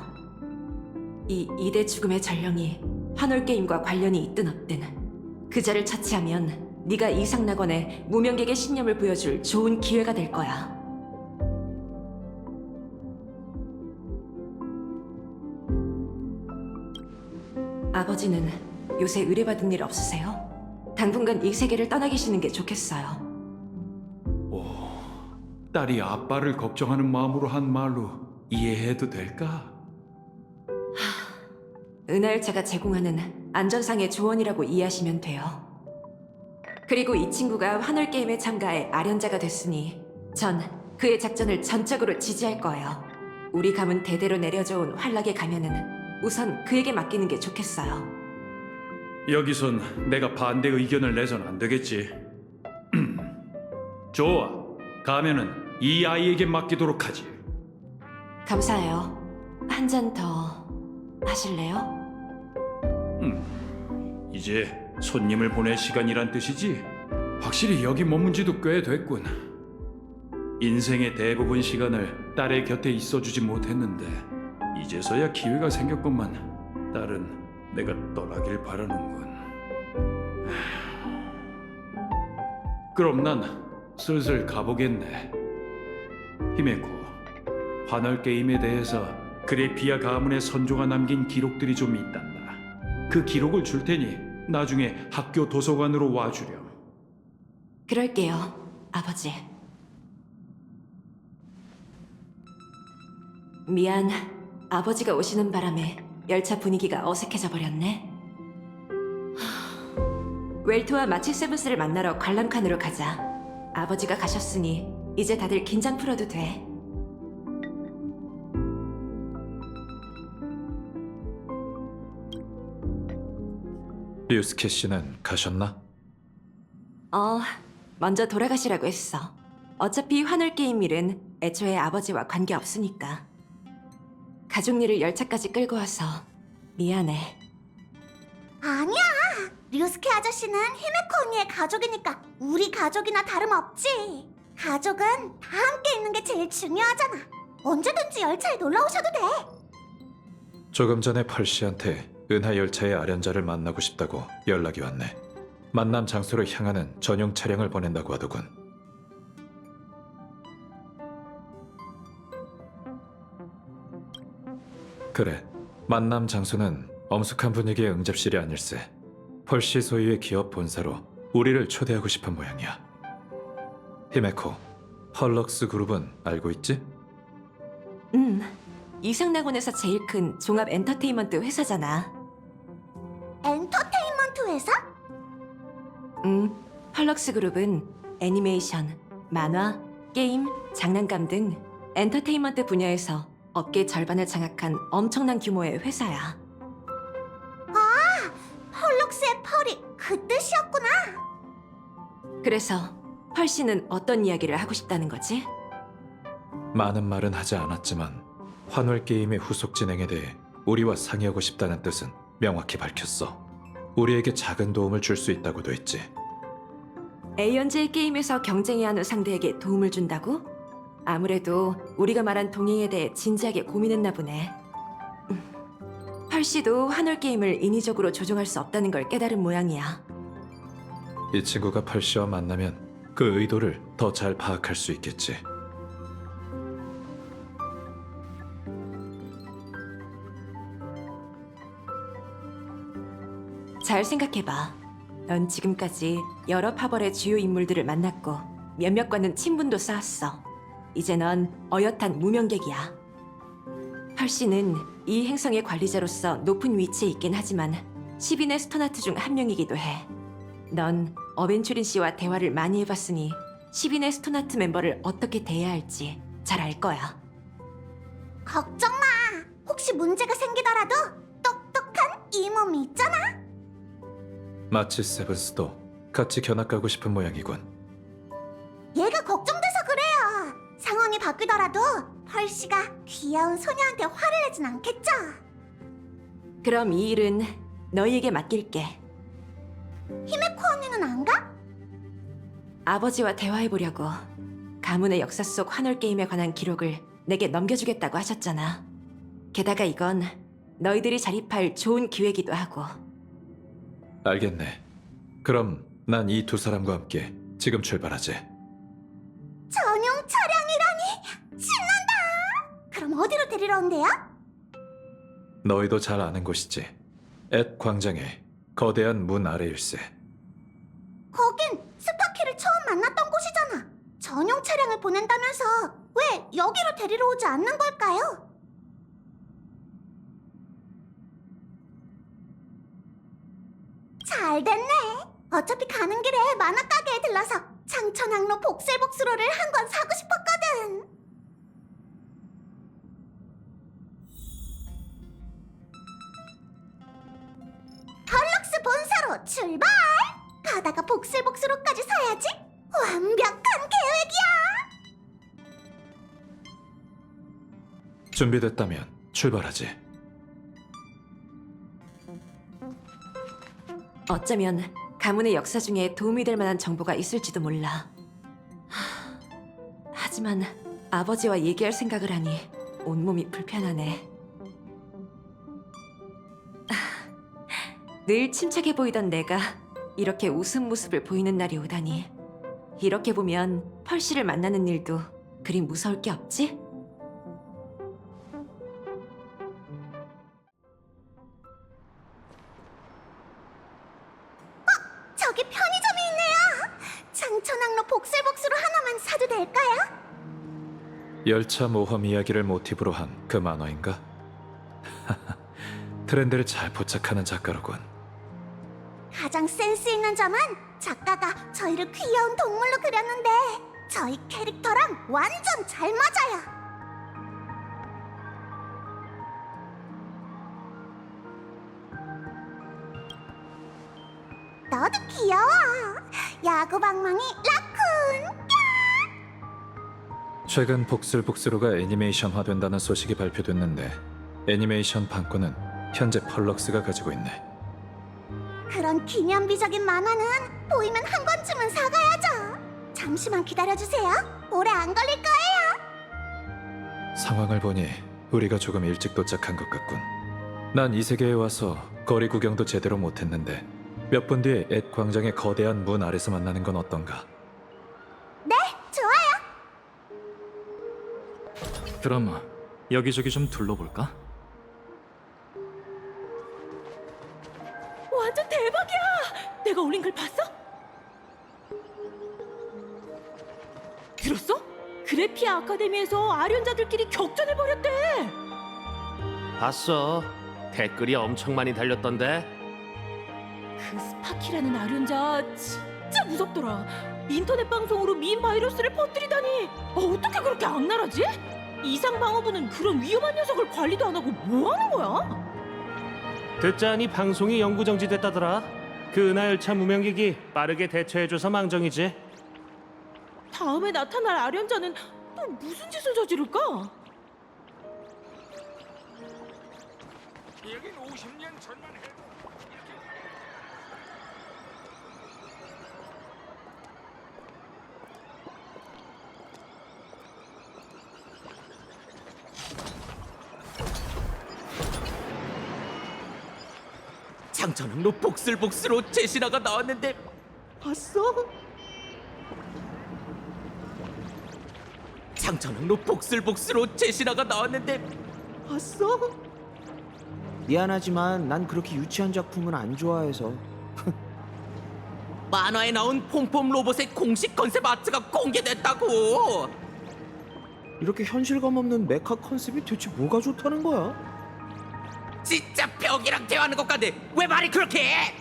이 2대 죽음의 전령이 환월 게임과 관련이 있든 없든 그자를 처치하면 네가 이상낙원의 무명객의 신념을 보여줄 좋은 기회가 될 거야. 아버지는 요새 의뢰받은 일 없으세요? 당분간 이 세계를 떠나 계시는 게 좋겠어요. 딸이 아빠를 걱정하는 마음으로 한 말로 이해해도 될까? 은하열차가 제공하는 안전상의 조언이라고 이해하시면 돼요. 그리고 이 친구가 환월 게임에 참가해 아련자가 됐으니 전 그의 작전을 전적으로 지지할 거예요. 우리 가문 대대로 내려져온 환락의 가면은 우선 그에게 맡기는 게 좋겠어요. 여기선 내가 반대 의견을 내선 안 되겠지. 좋아. 가면은 이 아이에게 맡기도록 하지. 감사해요. 한 잔 더. 하실래요? 이제 손님을 보낼 시간이란 뜻이지? 확실히 여기 머문 지도 꽤 됐군. 인생의 대부분 시간을 딸의 곁에 있어주지 못했는데 이제서야 기회가 생겼건만 딸은 내가 떠나길 바라는군. 그럼 난 슬슬 가보겠네. 히메코, 환월 게임에 대해서 그래피아 가문의 선조가 남긴 기록들이 좀 있단다. 그 기록을 줄 테니 나중에 학교 도서관으로 와주렴. 그럴게요, 아버지. 미안, 아버지가 오시는 바람에 열차 분위기가 어색해져 버렸네. 웰트와 마치 세븐스를 만나러 관람칸으로 가자. 아버지가 가셨으니 이제 다들 긴장 풀어도 돼. 류스케 씨는 가셨나? 먼저 돌아가시라고 했어. 어차피 환월 게임 일은 애초에 아버지와 관계없으니까. 가족 일을 열차까지 끌고 와서 미안해. 아니야. 류스케 아저씨는 히메코 언니의 가족이니까 우리 가족이나 다름없지. 가족은 다 함께 있는 게 제일 중요하잖아. 언제든지 열차에 놀러 오셔도 돼. 조금 전에 펄씨한테 은하 열차의 아련자를 만나고 싶다고 연락이 왔네. 만남 장소로 향하는 전용 차량을 보낸다고 하더군. 그래, 만남 장소는 엄숙한 분위기의 응접실이 아닐세. 펄씨 소유의 기업 본사로 우리를 초대하고 싶은 모양이야. 히메코, 펄럭스 그룹은 알고 있지? 이상낙원에서 제일 큰 종합 엔터테인먼트 회사잖아. 엔터테인먼트 회사? 펄럭스 그룹은 애니메이션, 만화, 게임, 장난감 등 엔터테인먼트 분야에서 업계 절반을 장악한 엄청난 규모의 회사야. 펄럭스의 펄이 그 뜻이었구나. 그래서 펄씨는 어떤 이야기를 하고 싶다는 거지? 많은 말은 하지 않았지만 환월 게임의 후속 진행에 대해 우리와 상의하고 싶다는 뜻은 명확히 밝혔어. 우리에게 작은 도움을 줄 수 있다고도 했지. A연제의 게임에서 경쟁해야 하는 상대에게 도움을 준다고? 아무래도 우리가 말한 동행에 대해 진지하게 고민했나 보네. 펄씨도 환월 게임을 인위적으로 조종할 수 없다는 걸 깨달은 모양이야. 이 친구가 펄씨와 만나면 그 의도를 더 잘 파악할 수 있겠지. 잘 생각해봐. 넌 지금까지 여러 파벌의 주요 인물들을 만났고 몇몇과는 친분도 쌓았어. 이제 넌 어엿한 무명객이야. 펄씨는 이 행성의 관리자로서 높은 위치에 있긴 하지만 10인의 스토나트 중 한 명이기도 해. 넌 어벤추린 씨와 대화를 많이 해봤으니 10인의 스토나트 멤버를 어떻게 대해야 할지 잘 알 거야. 걱정 마. 혹시 문제가 생기더라도 똑똑한 이 몸이 있잖아. 마치 세븐스도 같이 견학 가고 싶은 모양이군. 얘가 걱정돼서 그래요. 상황이 바뀌더라도 펄씨가 귀여운 소녀한테 화를 내진 않겠죠? 그럼 이 일은 너희에게 맡길게. 히메코 언니는 안 가? 아버지와 대화해보려고. 가문의 역사 속 환월 게임에 관한 기록을 내게 넘겨주겠다고 하셨잖아. 게다가 이건 너희들이 자립할 좋은 기회기도 하고. 알겠네. 그럼 난 이 두 사람과 함께 지금 출발하지. 전용 차량이라니 신난다. 그럼 어디로 데리러 온대요? 너희도 잘 아는 곳이지. 앳 광장의 거대한 문 아래일세. 거긴 스파키를 처음 만났던 곳이잖아. 전용 차량을 보낸다면서 왜 여기로 데리러 오지 않는 걸까요? 잘 됐네. 어차피 가는 길에 만화 가게에 들러서 창천항로 복슬복스로를 한 권 사고 싶었거든. 펄럭스 본사로 출발! 가다가 복슬복스로까지 사야지. 완벽한 계획이야. 준비됐다면 출발하지. 어쩌면 가문의 역사 중에 도움이 될 만한 정보가 있을지도 몰라. 하지만 아버지와 얘기할 생각을 하니 온몸이 불편하네. 늘 침착해 보이던 내가 이렇게 웃음 모습을 보이는 날이 오다니. 이렇게 보면 펄씨를 만나는 일도 그리 무서울 게 없지? 저기 편의점이 있네요. 장천항로 복슬복스로 하나만 사도 될까요? 열차 모험 이야기를 모티브로 한 그 만화인가? 트렌드를 잘 포착하는 작가로군. 가장 센스 있는 점은 작가가 저희를 귀여운 동물로 그렸는데 저희 캐릭터랑 완전 잘 맞아요. 너도 귀여워. 야구방망이 라쿤. 최근 복슬복스로가 애니메이션화된다는 소식이 발표됐는데 애니메이션 판권은 현재 펄럭스가 가지고 있네. 그런 기념비적인 만화는 보이면 한 권쯤은 사가야죠. 잠시만 기다려주세요. 오래 안 걸릴 거예요. 상황을 보니 우리가 조금 일찍 도착한 것 같군. 난 이 세계에 와서 거리 구경도 제대로 못했는데 몇 분 뒤에 앳 광장의 거대한 문 아래서 만나는 건 어떤가? 네, 좋아요. 그럼 여기저기 좀 둘러볼까? 완전 대박이야! 내가 올린 글 봤어? 들었어? 그래피아 아카데미에서 아련자들끼리 격전해버렸대! 봤어. 댓글이 엄청 많이 달렸던데. 그 스파키라는 아련자 진짜 무섭더라. 인터넷 방송으로 밈 바이러스를 퍼뜨리다니 어떻게 그렇게 악랄하지? 이상방어부는 그런 위험한 녀석을 관리도 안 하고 뭐 하는 거야? 듣자하니 방송이 영구정지됐다더라. 그 은하열차 무명기기 빠르게 대처해줘서 망정이지. 다음에 나타날 아련자는 또 무슨 짓을 저지를까? 여긴 50년 전만 해도 장천항로 복슬복스로 제신화가 나왔는데 봤어? 장천항로 복슬복스로 제신화가 나왔는데 봤어? 미안하지만 난 그렇게 유치한 작품은 안 좋아해서. 만화에 나온 폼폼 로봇의 공식 컨셉 아트가 공개됐다고. 이렇게 현실감 없는 메카 컨셉이 대체 뭐가 좋다는 거야? 진짜 벽이랑 대화하는 것 같네. 왜 말이 그렇게 해?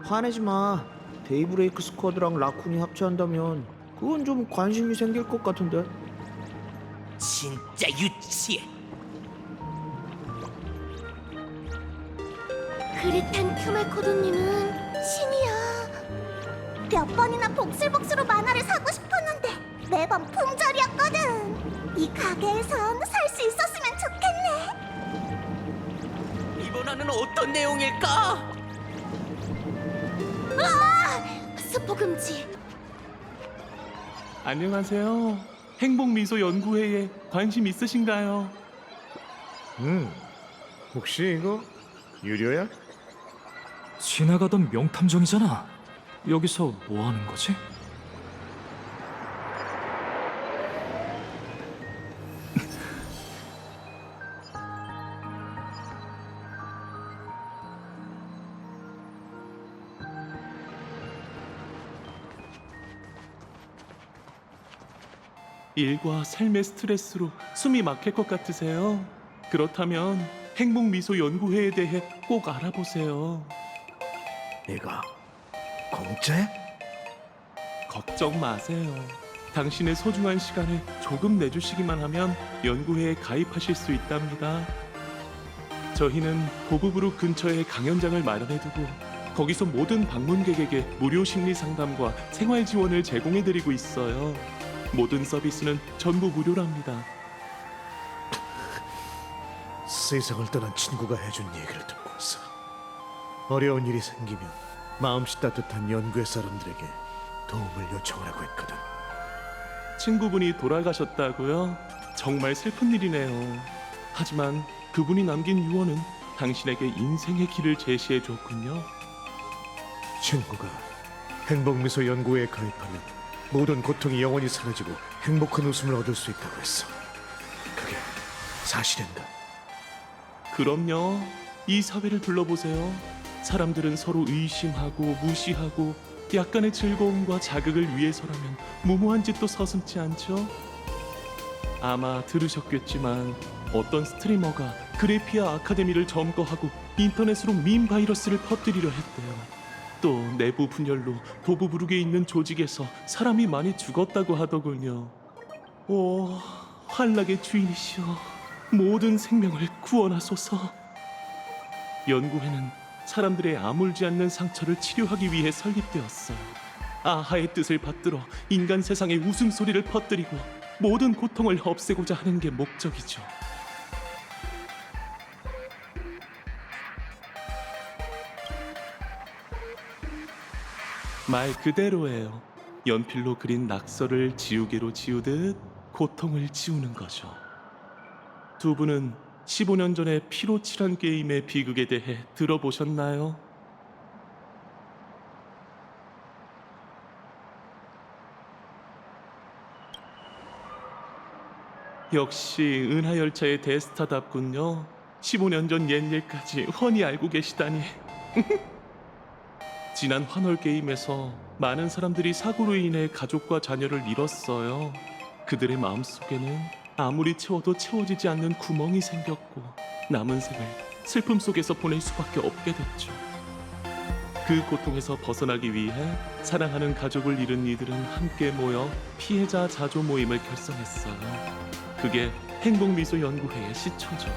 화내지 마. 데이브레이크 스쿼드랑 라쿤이 합체한다면 그건 좀 관심이 생길 것 같은데. 진짜 유치해. 그릿한 큐메코드님은 신이야. 몇 번이나 복슬복스로 만화를 사고 싶었는데 매번 품절이었거든. 이 가게에선 살 수 있었으면 좋겠네. 이번 화는 어떤 내용일까? 스포 금지. 안녕하세요. 행복미소 연구회에 관심 있으신가요? 혹시 이거 유료야? 지나가던 명탐정이잖아. 여기서 뭐 하는 거지? 일과 삶의 스트레스로 숨이 막힐 것 같으세요? 그렇다면 행복미소 연구회에 대해 꼭 알아보세요. 이거 공짜야? 걱정 마세요. 당신의 소중한 시간을 조금 내주시기만 하면 연구회에 가입하실 수 있답니다. 저희는 고급으로 근처에 강연장을 마련해두고 거기서 모든 방문객에게 무료 심리 상담과 생활 지원을 제공해드리고 있어요. 모든 서비스는 전부 무료랍니다. 세상을 떠난 친구가 해준 얘기를 듣고 있어. 어려운 일이 생기면 마음씨 따뜻한 연구의 사람들에게 도움을 요청하라고 했거든. 친구분이 돌아가셨다고요? 정말 슬픈 일이네요. 하지만 그분이 남긴 유언은 당신에게 인생의 길을 제시해 줬군요. 친구가 행복미소 연구회에 가입하면 모든 고통이 영원히 사라지고 행복한 웃음을 얻을 수 있다고 했어. 그게 사실인가? 그럼요. 이 사회를 둘러보세요. 사람들은 서로 의심하고 무시하고 약간의 즐거움과 자극을 위해서라면 무모한 짓도 서슴지 않죠. 아마 들으셨겠지만 어떤 스트리머가 그래피아 아카데미를 점거하고 인터넷으로 밈 바이러스를 퍼뜨리려 했대요. 또 내부 분열로 도부부룩에 있는 조직에서 사람이 많이 죽었다고 하더군요. 오, 환락의 주인이시여, 모든 생명을 구원하소서. 연구회는 사람들의 아물지 않는 상처를 치료하기 위해 설립되었어요. 아하의 뜻을 받들어 인간 세상에 웃음소리를 퍼뜨리고 모든 고통을 없애고자 하는 게 목적이죠. 말 그대로예요. 연필로 그린 낙서를 지우개로 지우듯 고통을 지우는 거죠. 두 분은 15년 전에 피로 칠한 게임의 비극에 대해 들어보셨나요? 역시 은하열차의 대스타답군요. 15년 전 옛일까지 훤히 알고 계시다니. 지난 환월 게임에서 많은 사람들이 사고로 인해 가족과 자녀를 잃었어요. 그들의 마음속에는 아무리 채워도 채워지지 않는 구멍이 생겼고 남은 생을 슬픔 속에서 보낼 수밖에 없게 됐죠. 그 고통에서 벗어나기 위해 사랑하는 가족을 잃은 이들은 함께 모여 피해자 자조 모임을 결성했어요. 그게 행복미소 연구회의 시초죠.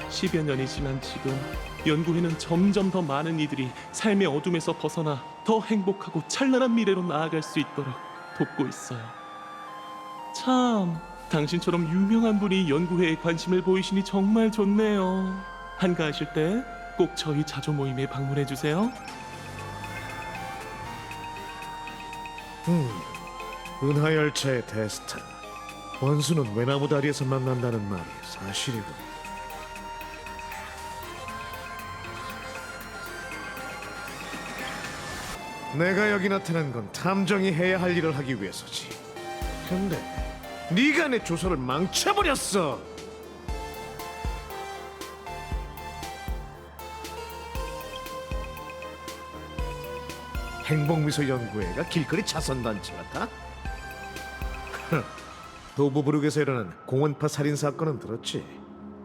10여 년이 지난 지금 연구회는 점점 더 많은 이들이 삶의 어둠에서 벗어나 더 행복하고 찬란한 미래로 나아갈 수 있도록 돕고 있어요. 참, 당신처럼 유명한 분이 연구회에 관심을 보이시니 정말 좋네요. 한가하실 때 꼭 저희 자조 모임에 방문해 주세요. 은하열차의 대스타. 원수는 외나무 다리에서 만난다는 말이 사실이군. 내가 여기 나타난 건 탐정이 해야 할 일을 하기 위해서지. 근데 네가 내 조서를 망쳐버렸어. 행복미소 연구회가 길거리 자선단체 같아? 도부부룩에서 일어난 공원파 살인 사건은 들었지.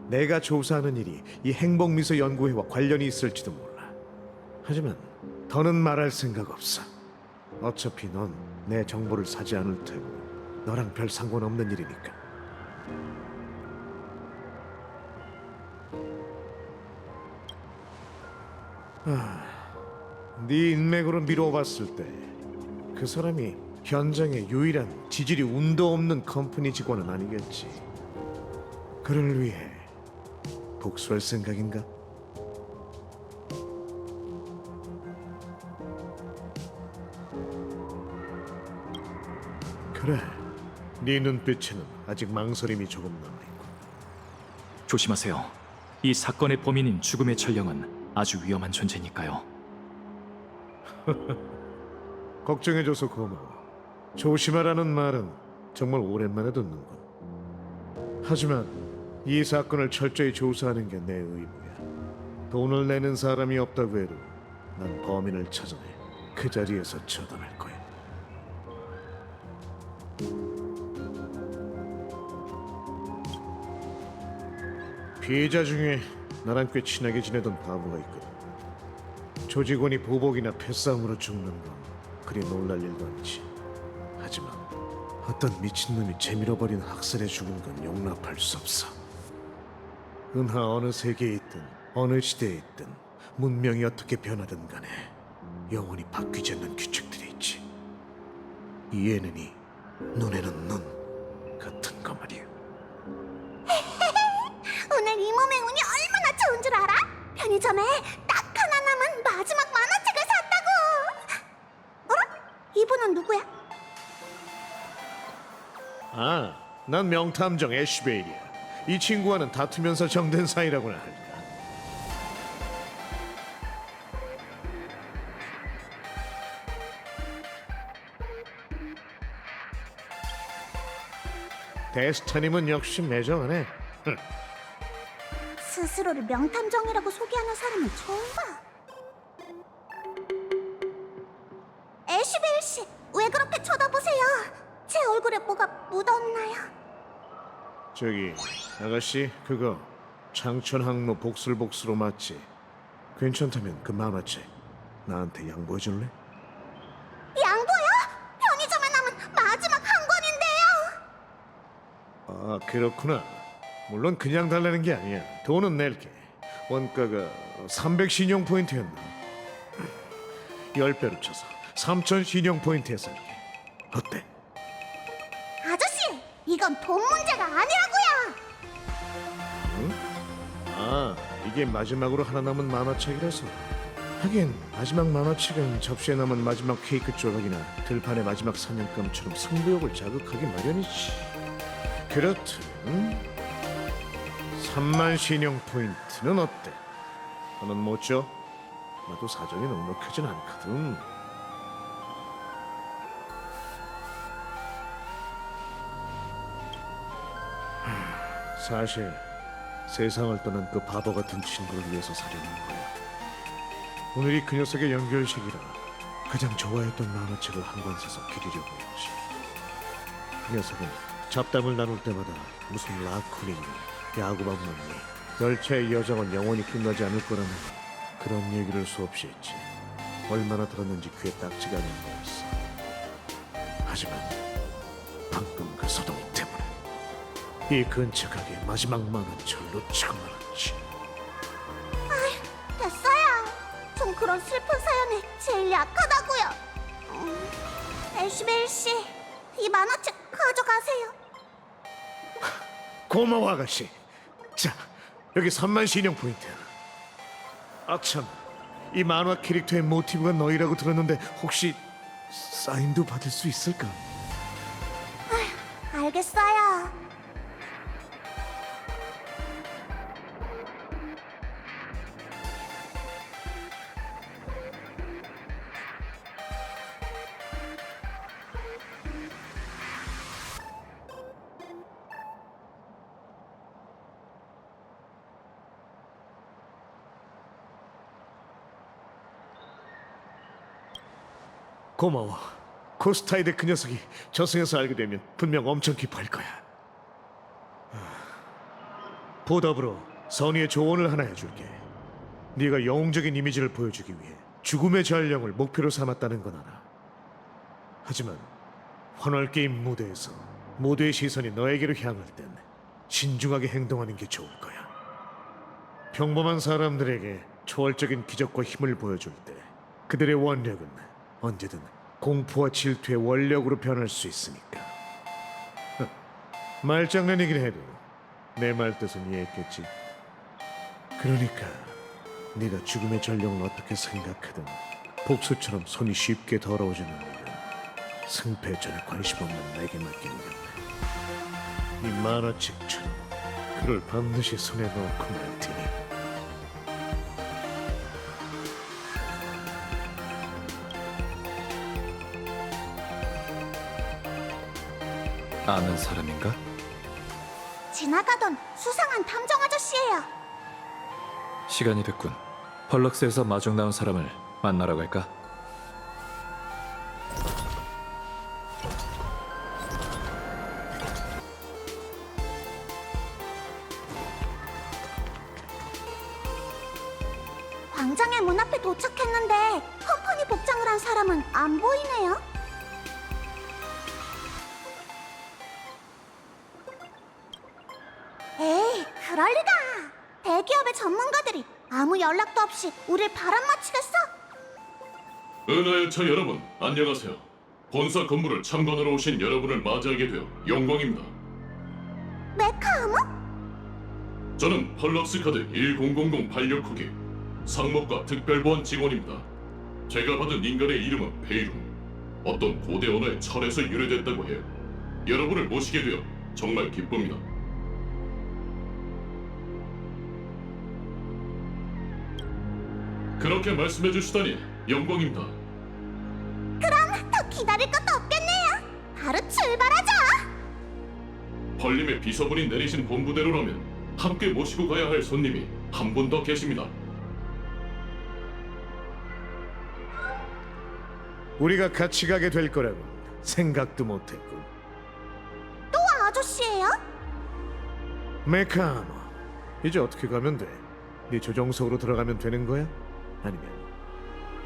내가 조사하는 일이 이 행복미소 연구회와 관련이 있을지도 몰라. 하지만 더는 말할 생각 없어. 어차피 넌 내 정보를 사지 않을 테고 너랑 별 상관없는 일이니까. 네 인맥으로 미뤄봤을 때 그 사람이 현장의 유일한 지질이 운도 없는 컴퍼니 직원은 아니겠지. 그를 위해 복수할 생각인가? 그래, 네 눈빛에는 아직 망설임이 조금 남아있고. 조심하세요. 이 사건의 범인인 죽음의 전령은 아주 위험한 존재니까요. 걱정해줘서 고마워. 조심하라는 말은 정말 오랜만에 듣는군. 하지만 이 사건을 철저히 조사하는 게 내 의무야. 돈을 내는 사람이 없다고 해도 난 범인을 찾아내 그 자리에서 처단할 거야. 피해자 중에 나랑 꽤 친하게 지내던 바보가 있거든. 조직원이 보복이나 패싸움으로 죽는 건 그리 놀랄 일도 아니지. 하지만 어떤 미친놈이 재밀어버린 학살에 죽은 건 용납할 수 없어. 은하 어느 세계에 있든 어느 시대에 있든 문명이 어떻게 변하든 간에 영원히 바뀌지 않는 규칙들이 있지. 이에는 이, 눈에는 눈 같은 거 말이야. 오늘 이 몸의 운이 얼마나 좋은 줄 알아? 편의점에 딱 하나 너는 누구야? 아, 난 명탐정 애쉬베일이야. 이 친구와는 다투면서 정된 사이라고나 할까. 데스타님은 역시 매정하네. 스스로를 명탐정이라고 소개하는 사람은 처음 봐. 애쉬베일 씨, 왜 그렇게 쳐다보세요? 제 얼굴에 뭐가 묻었나요? 저기 아가씨, 그거 창천항로 복슬복스로 맞지? 괜찮다면 그 만화책 나한테 양보해줄래? 양보요? 편의점에 남은 마지막 한 권인데요. 아, 그렇구나. 물론 그냥 달라는 게 아니야. 돈은 낼게. 원가가 300 신용 포인트였나? 10배로 쳐서 3000 신용 포인트에 살게. 어때? 아저씨, 이건 돈 문제가 아니라고요. 아, 이게 마지막으로 하나 남은 만화책이라서. 하긴 마지막 만화책은 접시에 남은 마지막 케이크 조각이나 들판의 마지막 사냥감처럼 승부욕을 자극하기 마련이지. 그렇든 3만 신용 포인트는 어때? 너는 못 줘? 나도 사정이 넉넉하진 않거든. 사실 세상을 떠난 그 바보 같은 친구를 위해서 사려는 거야. 오늘이 그 녀석의 연결식이라 가장 좋아했던 만화책을 한 권 사서 기리려고 했지. 그 녀석은 잡담을 나눌 때마다 무슨 라쿤이니 야구방망이니 열차의 여정은 영원히 끝나지 않을 거라는 그런 얘기를 수없이 했지. 얼마나 들었는지 귀에 딱지가 않는 거였어. 하지만 방금 그 소동이 때문에 이 근처 가게 마지막 만화책을 놓치고 말았지. 됐어요. 전 그런 슬픈 사연에 제일 약하다고요. 애쉬베일 씨, 이 만화책 가져가세요. 고마워 아가씨. 자, 여기 3만 신용 포인트. 아참, 이 만화 캐릭터의 모티브가 너희라고 들었는데 혹시 사인도 받을 수 있을까? 알겠어요. 고마워. 코스타이드 그 녀석이 저승에서 알게 되면 분명 엄청 기뻐할 거야. 보답으로 선의의 조언을 하나 해줄게. 네가 영웅적인 이미지를 보여주기 위해 죽음의 전령을 목표로 삼았다는 건 알아. 하지만 환월 게임 무대에서 모두의 시선이 너에게로 향할 땐 신중하게 행동하는 게 좋을 거야. 평범한 사람들에게 초월적인 기적과 힘을 보여줄 때 그들의 원력은 언제든 공포와 질투의 원력으로 변할 수 있으니까. 말장난이긴 해도 내 말 뜻은 이해했겠지. 그러니까 네가 죽음의 전령을 어떻게 생각하든 복수처럼 손이 쉽게 더러워지는 일은 승패에 전혀 관심 없는 내게 맡기는 건데, 이 만화책처럼 그걸 반드시 손에 넣고 말 테니. 아는 사람인가? 지나가던 수상한 탐정 아저씨예요. 시간이 됐군. 펄럭스에서 마중 나온 사람을 만나러 갈까? 광장의 문 앞에 도착했는데 컴퍼니 복장을 한 사람은 안 보이네요. 에이, 그럴 리가. 대기업의 전문가들이 아무 연락도 없이 우릴 바람맞히겠어? 은하열차 여러분, 안녕하세요. 본사 건물을 참관하러 오신 여러분을 맞이하게 되어 영광입니다. 메카아무? 저는 펄럭스 카드 100086호기 상목과 특별보안 직원입니다. 제가 받은 인간의 이름은 베이루. 어떤 고대 언어의 철에서 유래됐다고 해요. 여러분을 모시게 되어 정말 기쁩니다. 그렇게 말씀해 주시다니 영광입니다. 그럼 더 기다릴 것도 없겠네요. 바로 출발하자. 벌림의 비서분이 내리신 본부대로라면 함께 모시고 가야 할 손님이 한 분 더 계십니다. 우리가 같이 가게 될 거라고 생각도 못했군. 또 아저씨예요? 메카마, 이제 어떻게 가면 돼? 네 조종석으로 들어가면 되는 거야? 아니면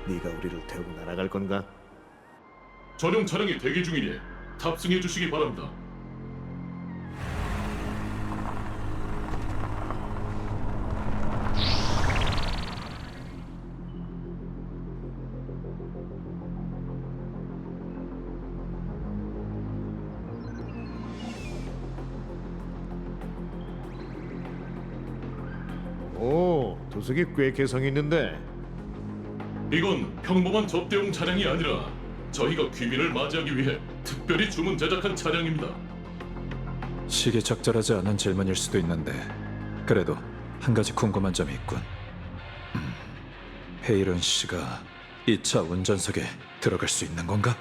네가 우리를 태우고 날아갈 건가? 전용 차량이 대기 중이니 탑승해 주시기 바랍니다. 오, 도색이 꽤 개성 있는데. 이건 평범한 접대용 차량이 아니라 저희가 귀빈을 맞이하기 위해 특별히 주문 제작한 차량입니다. 시기적절하지 않은 질문일 수도 있는데 그래도 한 가지 궁금한 점이 있군. 헤이런 씨가 이 차 운전석에 들어갈 수 있는 건가?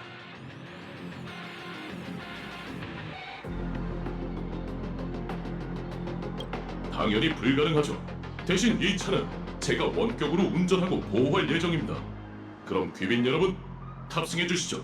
당연히 불가능하죠. 대신 이 차는 제가 원격으로 운전하고 보호할 예정입니다. 그럼 귀빈 여러분, 탑승해 주시죠.